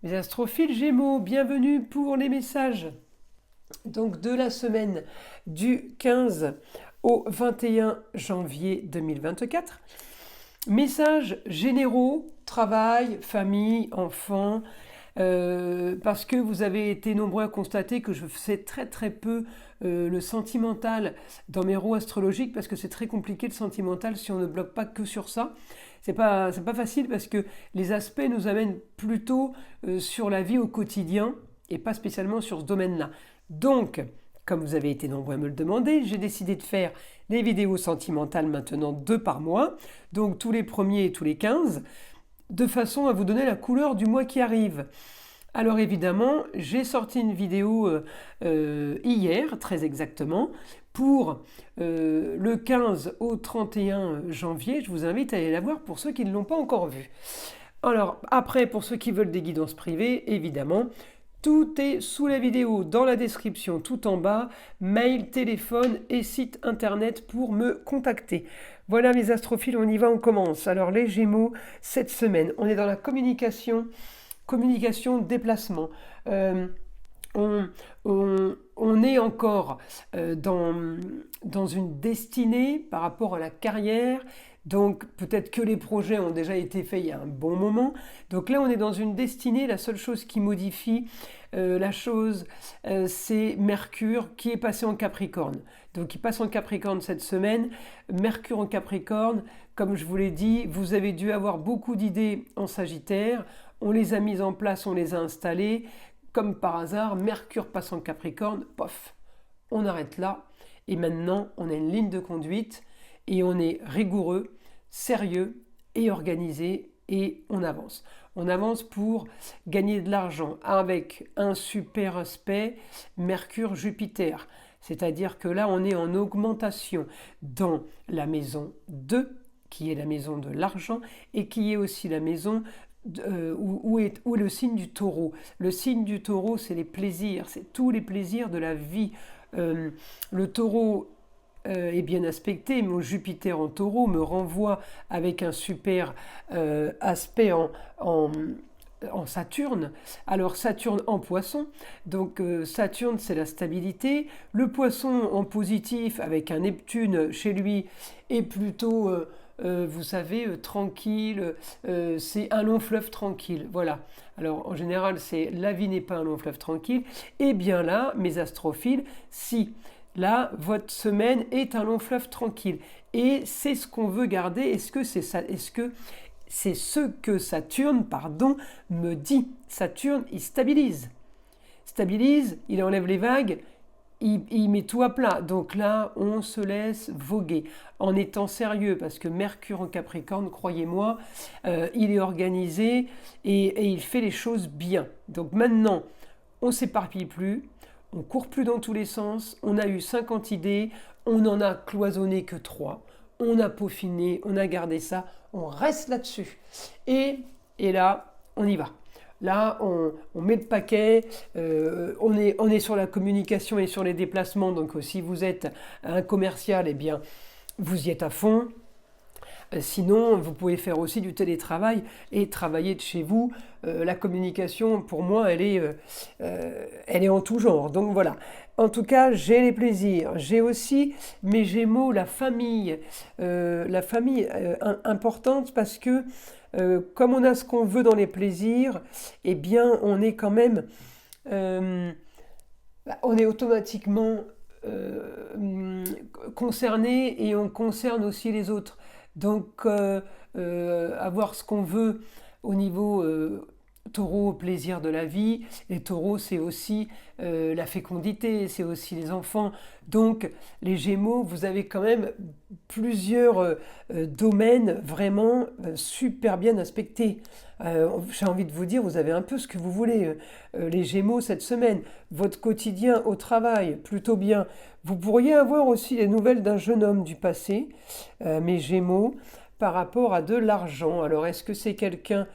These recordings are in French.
Mes astrophiles Gémeaux, bienvenue pour les messages donc de la semaine du 15 au 21 janvier 2024. Messages généraux, travail, famille, enfants, parce que vous avez été nombreux à constater que je faisais très peu le sentimental dans mes roues astrologiques, parce que c'est très compliqué le sentimental si on ne bloque pas que sur ça. C'est pas facile parce que les aspects nous amènent plutôt sur la vie au quotidien et pas spécialement sur ce domaine-là. Donc, comme vous avez été nombreux à me le demander, j'ai décidé de faire les vidéos sentimentales maintenant 2 par mois, donc tous les premiers et tous les 15, de façon à vous donner la couleur du mois qui arrive. Alors évidemment, j'ai sorti une vidéo hier, très exactement, pour le 15 au 31 janvier. Je vous invite à aller la voir pour ceux qui ne l'ont pas encore vue. Alors après, pour ceux qui veulent des guidances privées, évidemment, tout est sous la vidéo, dans la description, tout en bas, mail, téléphone et site internet pour me contacter. Voilà mes astrophiles, on y va, on commence. Alors les Gémeaux, cette semaine, on est dans la communication, déplacement. On est encore dans une destinée par rapport à la carrière. Donc peut-être que les projets ont déjà été faits il y a un bon moment. Donc là on est dans une destinée, la seule chose qui modifie la chose, c'est Mercure qui est passé en Capricorne. Donc il passe en Capricorne cette semaine. Mercure en Capricorne, comme je vous l'ai dit, vous avez dû avoir beaucoup d'idées en Sagittaire. On les a mises en place, on les a installées. Comme par hasard, Mercure passe en Capricorne, pof, on arrête là. Et maintenant, on a une ligne de conduite et on est rigoureux, sérieux et organisé et on avance. On avance pour gagner de l'argent avec un super aspect Mercure-Jupiter. C'est-à-dire que là, on est en augmentation dans la maison 2, qui est la maison de l'argent, et qui est aussi la maison où est le signe du taureau. Le signe du taureau, c'est les plaisirs, c'est tous les plaisirs de la vie. Le taureau est bien aspecté, mon Jupiter en taureau me renvoie avec un super aspect en Saturne. Alors Saturne en poisson, donc Saturne c'est la stabilité, le poisson en positif avec un Neptune chez lui est plutôt vous savez, tranquille, c'est un long fleuve tranquille. Voilà. Alors en général, c'est la vie n'est pas un long fleuve tranquille. Et bien là, mes astrophiles, si là, votre semaine est un long fleuve tranquille. Et c'est ce qu'on veut garder. Est-ce que c'est ça? Est-ce que c'est ce que Saturne, me dit? Saturne, il stabilise. Stabilise, il enlève les vagues, il met tout à plat. Donc là, on se laisse voguer en étant sérieux parce que Mercure en Capricorne, croyez-moi, il est organisé et il fait les choses bien. Donc maintenant, on s'éparpille plus, on court plus dans tous les sens, on a eu 50 idées, on n'en a cloisonné que 3, on a peaufiné, on a gardé ça, on reste là-dessus. Et là, on y va. Là, on met le paquet, on est sur la communication et sur les déplacements. Donc, si vous êtes un commercial, eh bien, vous y êtes à fond. Sinon, vous pouvez faire aussi du télétravail et travailler de chez vous. La communication, pour moi, elle est en tout genre. Donc voilà. En tout cas, j'ai les plaisirs. J'ai aussi mes Gémeaux, la famille. Importante parce que comme on a ce qu'on veut dans les plaisirs, eh bien, on est quand même, on est automatiquement concerné et on concerne aussi les autres. Donc, avoir ce qu'on veut au niveau taureau, plaisir de la vie. Les taureaux, c'est aussi la fécondité, c'est aussi les enfants. Donc, les Gémeaux, vous avez quand même plusieurs domaines vraiment super bien aspectés. J'ai envie de vous dire, vous avez un peu ce que vous voulez. Les Gémeaux cette semaine, votre quotidien au travail, plutôt bien. Vous pourriez avoir aussi les nouvelles d'un jeune homme du passé, mes Gémeaux, par rapport à de l'argent. Alors, est-ce que c'est quelqu'un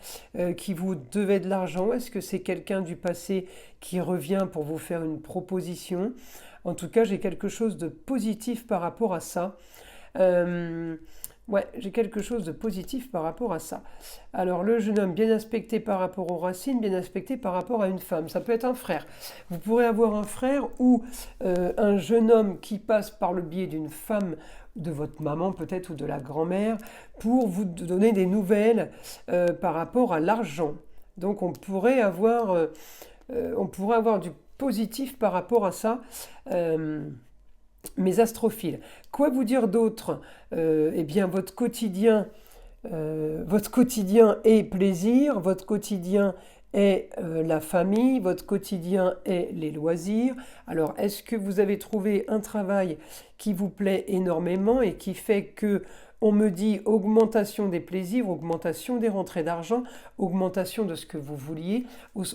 qui vous devait de l'argent? Est-ce que c'est quelqu'un du passé qui revient pour vous faire une proposition? En tout cas, j'ai quelque chose de positif par rapport à ça. Ouais, j'ai quelque chose de positif par rapport à ça. Alors, le jeune homme bien aspecté par rapport aux racines, bien aspecté par rapport à une femme. Ça peut être un frère. Vous pourrez avoir un frère ou un jeune homme qui passe par le biais d'une femme, de votre maman peut-être ou de la grand-mère, pour vous donner des nouvelles par rapport à l'argent. Donc, on pourrait avoir du positif par rapport à ça. Euh, Mes astrophiles. Quoi vous dire d'autre? Eh bien, votre quotidien est plaisir, votre quotidien est la famille, votre quotidien est les loisirs. Alors, est-ce que vous avez trouvé un travail qui vous plaît énormément et qui fait que on me dit augmentation des plaisirs, augmentation des rentrées d'argent, augmentation de ce que vous vouliez,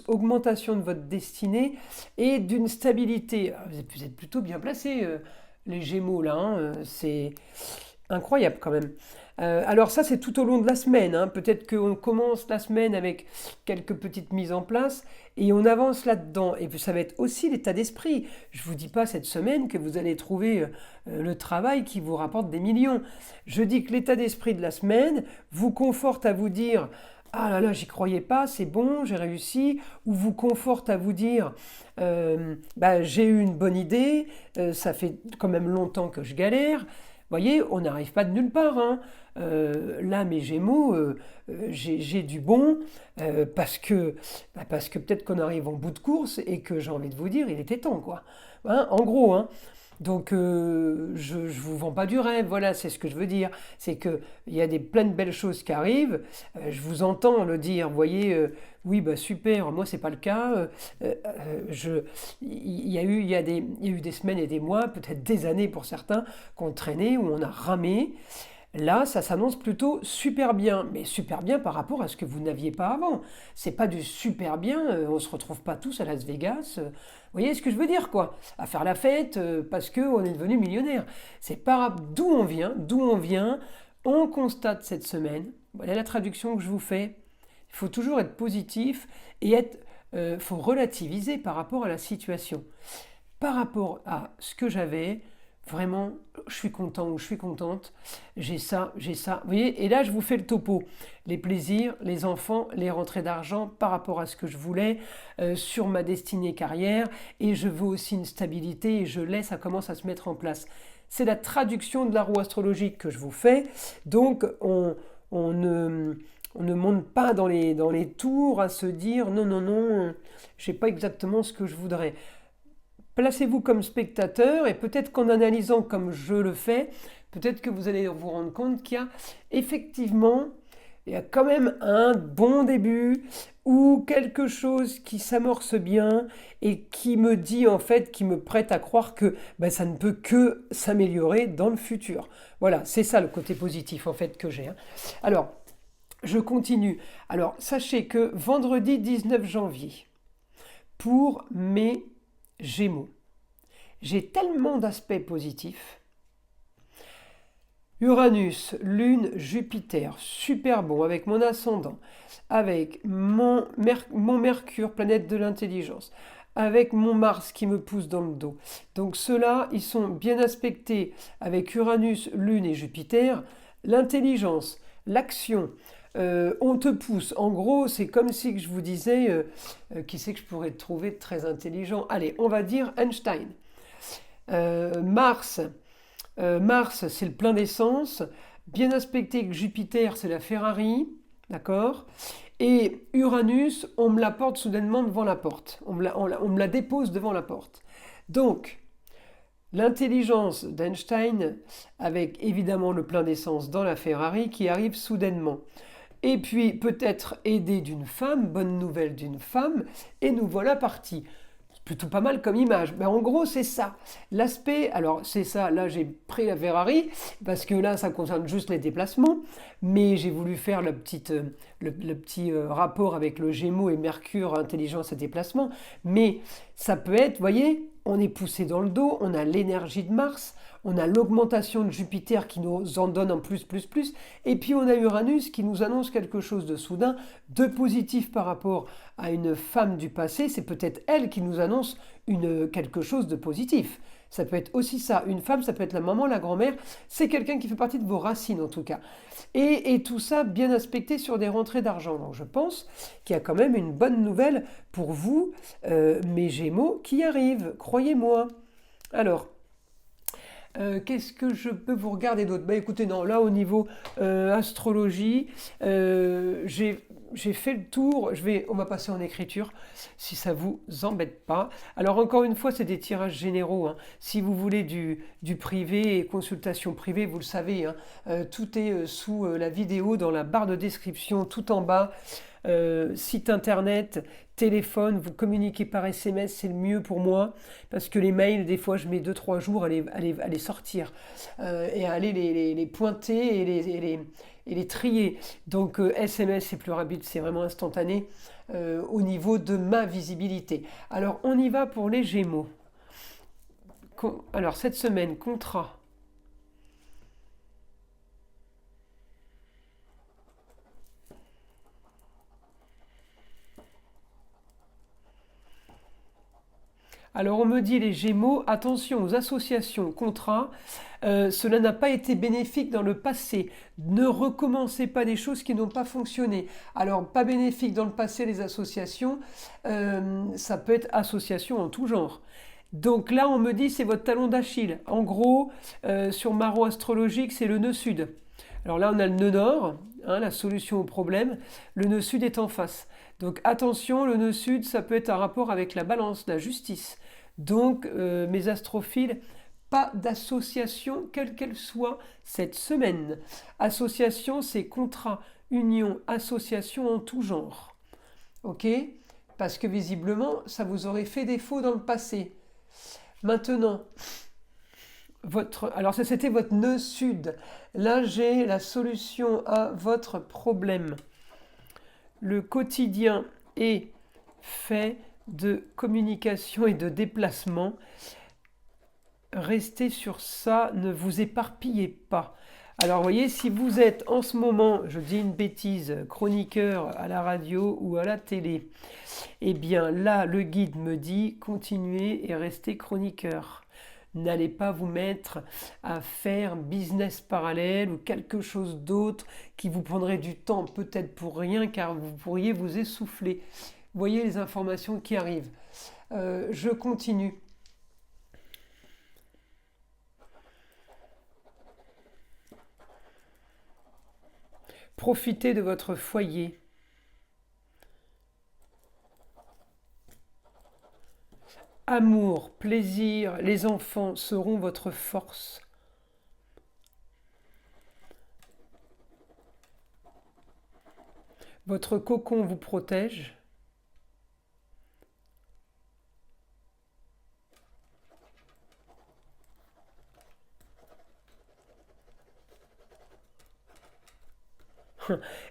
augmentation de votre destinée et d'une stabilité. Ah, vous êtes plutôt bien placé, les Gémeaux là, hein, c'est incroyable quand même. Alors ça, c'est tout au long de la semaine, hein. Peut-être qu'on commence la semaine avec quelques petites mises en place et on avance là-dedans. Et puis ça va être aussi l'état d'esprit. Je ne vous dis pas cette semaine que vous allez trouver le travail qui vous rapporte des millions. Je dis que l'état d'esprit de la semaine vous conforte à vous dire ah là là, j'y croyais pas, c'est bon, j'ai réussi, ou vous conforte à vous dire bah, j'ai eu une bonne idée, ça fait quand même longtemps que je galère. Vous voyez, on n'arrive pas de nulle part, hein. Là, mes Gémeaux, j'ai du bon parce que peut-être qu'on arrive en bout de course et que j'ai envie de vous dire, il était temps, quoi. Hein, en gros, hein. Donc, je ne vous vends pas du rêve, voilà, c'est ce que je veux dire. C'est qu'il y a plein de belles choses qui arrivent. Je vous entends le dire, vous voyez, oui, bah super, moi, c'est pas le cas. Il y a eu des semaines et des mois, peut-être des années pour certains, qu'on traînait, où on a ramé. Là, ça s'annonce plutôt super bien, mais super bien par rapport à ce que vous n'aviez pas avant. C'est pas du super bien, on se retrouve pas tous à Las Vegas. Vous voyez ce que je veux dire, quoi? À faire la fête parce qu'on est devenu millionnaire. C'est pas d'où on vient. On constate cette semaine. Voilà la traduction que je vous fais. Il faut toujours être positif et faut relativiser par rapport à la situation. Par rapport à ce que j'avais, vraiment, je suis content ou je suis contente, j'ai ça, j'ai ça. Vous voyez, et là, je vous fais le topo. Les plaisirs, les enfants, les rentrées d'argent par rapport à ce que je voulais, sur ma destinée carrière, et je veux aussi une stabilité, et ça commence à se mettre en place. C'est la traduction de la roue astrologique que je vous fais. Donc, on ne monte pas dans les tours à se dire non, non, non, je n'ai pas exactement ce que je voudrais. Placez-vous comme spectateur et peut-être qu'en analysant comme je le fais, peut-être que vous allez vous rendre compte il y a quand même un bon début ou quelque chose qui s'amorce bien et qui me dit en fait, qui me prête à croire que ben, ça ne peut que s'améliorer dans le futur. Voilà, c'est ça le côté positif en fait que j'ai, hein. Alors, je continue. Alors, sachez que vendredi 19 janvier, pour mes Gémeaux, j'ai tellement d'aspects positifs. Uranus, Lune, Jupiter, super bon avec mon ascendant, avec mon Mercure, planète de l'intelligence, avec mon Mars qui me pousse dans le dos. Donc ceux-là, ils sont bien aspectés avec Uranus, Lune et Jupiter. L'intelligence, l'action, on te pousse. En gros, c'est comme si je vous disais, qui c'est que je pourrais trouver très intelligent? Allez, on va dire Einstein. Mars, c'est le plein d'essence. Bien aspecté que Jupiter, c'est la Ferrari. D'accord? Et Uranus, on me la porte soudainement devant la porte. On me la dépose devant la porte. Donc, l'intelligence d'Einstein, avec évidemment le plein d'essence dans la Ferrari qui arrive soudainement. Et puis peut-être aidé d'une femme, bonne nouvelle d'une femme, et nous voilà partis. Plutôt pas mal comme image. Mais en gros, c'est ça. L'aspect, alors c'est ça, là j'ai pris la Ferrari, parce que là ça concerne juste les déplacements, mais j'ai voulu faire le petit rapport avec le Gémeaux et Mercure, intelligence et déplacement. Mais ça peut être, vous voyez, on est poussé dans le dos, on a l'énergie de Mars, on a l'augmentation de Jupiter qui nous en donne un plus, et puis on a Uranus qui nous annonce quelque chose de soudain, de positif par rapport à une femme du passé, c'est peut-être elle qui nous annonce quelque chose de positif. Ça peut être aussi ça, une femme, ça peut être la maman, la grand-mère, c'est quelqu'un qui fait partie de vos racines en tout cas. Et tout ça bien aspecté sur des rentrées d'argent. Donc je pense qu'il y a quand même une bonne nouvelle pour vous, mes Gémeaux, qui arrivent, croyez-moi. Alors, qu'est-ce que je peux vous regarder d'autre? Bah écoutez, non, là au niveau astrologie, j'ai fait le tour. On va passer en écriture, si ça vous embête pas. Alors encore une fois, c'est des tirages généraux, hein. Si vous voulez du privé et consultation privée, vous le savez, hein, tout est sous la vidéo dans la barre de description, tout en bas. Site internet, téléphone, vous communiquez par SMS, c'est le mieux pour moi, parce que les mails, des fois, je mets 2-3 jours à les sortir et à aller les pointer et les trier. Donc SMS, c'est plus rapide, c'est vraiment instantané au niveau de ma visibilité. Alors, on y va pour les Gémeaux. Alors, cette semaine, contrat. Alors on me dit les Gémeaux, attention aux associations, contrats, cela n'a pas été bénéfique dans le passé. Ne recommencez pas des choses qui n'ont pas fonctionné. Alors pas bénéfique dans le passé les associations, ça peut être association en tout genre. Donc là on me dit c'est votre talon d'Achille. En gros, sur Maro astrologique c'est le nœud sud. Alors là on a le nœud nord, hein, la solution au problème. Le nœud sud est en face. Donc attention, le nœud sud, ça peut être un rapport avec la balance, la justice. Donc mes astrophiles, pas d'association, quelle qu'elle soit, cette semaine. Association, c'est contrat, union, association en tout genre. Ok? Parce que visiblement, ça vous aurait fait défaut dans le passé. Maintenant, alors ça c'était votre nœud sud. Là, j'ai la solution à votre problème. Le quotidien est fait de communication et de déplacement. Restez sur ça, ne vous éparpillez pas. Alors vous voyez, si vous êtes en ce moment, je dis une bêtise, chroniqueur à la radio ou à la télé, eh bien là, le guide me dit continuez et restez chroniqueur. N'allez pas vous mettre à faire business parallèle ou quelque chose d'autre qui vous prendrait du temps, peut-être pour rien, car vous pourriez vous essouffler. Voyez les informations qui arrivent. Je continue. Profitez de votre foyer. Amour, plaisir, les enfants seront votre force. Votre cocon vous protège.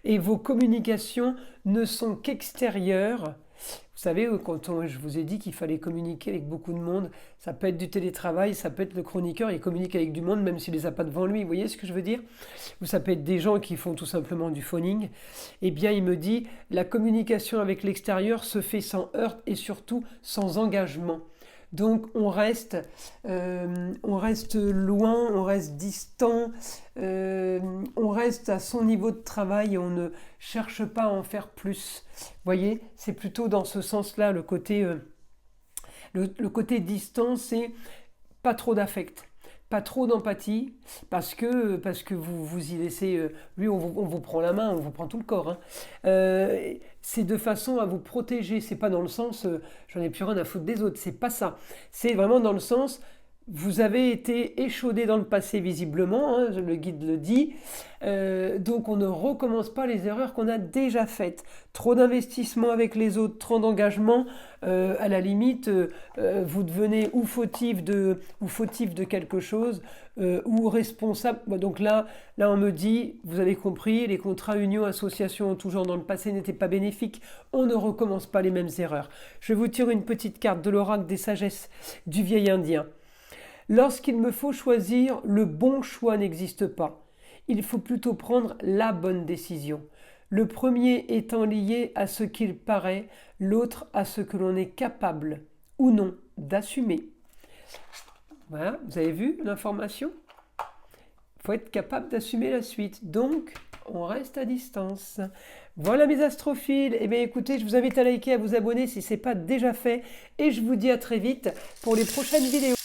Et vos communications ne sont qu'extérieures. Vous savez, je vous ai dit qu'il fallait communiquer avec beaucoup de monde, ça peut être du télétravail, ça peut être le chroniqueur, il communique avec du monde même s'il ne les a pas devant lui, vous voyez ce que je veux dire? Ou ça peut être des gens qui font tout simplement du phoning. Eh bien, il me dit, la communication avec l'extérieur se fait sans heurts et surtout sans engagement. Donc on reste loin, on reste distant, on reste à son niveau de travail et on ne cherche pas à en faire plus. Vous voyez, c'est plutôt dans ce sens-là le côté distant, c'est pas trop d'affect. Pas trop d'empathie, parce que vous y laissez, lui on vous prend la main, on vous prend tout le corps, hein. C'est de façon à vous protéger, c'est pas dans le sens j'en ai plus rien à foutre des autres, c'est pas ça. C'est vraiment dans le sens vous avez été échaudé dans le passé visiblement, hein, le guide le dit, donc on ne recommence pas les erreurs qu'on a déjà faites. Trop d'investissement avec les autres, trop d'engagement, à la limite, vous devenez ou fautif de quelque chose, ou responsable. Donc là on me dit, vous avez compris, les contrats union, association en tout genre dans le passé n'étaient pas bénéfiques, on ne recommence pas les mêmes erreurs. Je vous tire une petite carte de l'oracle des sagesses du vieil indien. Lorsqu'il me faut choisir, le bon choix n'existe pas. Il faut plutôt prendre la bonne décision. Le premier étant lié à ce qu'il paraît, l'autre à ce que l'on est capable ou non d'assumer. Voilà, vous avez vu l'information? Il faut être capable d'assumer la suite. Donc, on reste à distance. Voilà mes astrophiles. Eh bien écoutez, je vous invite à liker, à vous abonner si ce n'est pas déjà fait. Et je vous dis à très vite pour les prochaines vidéos.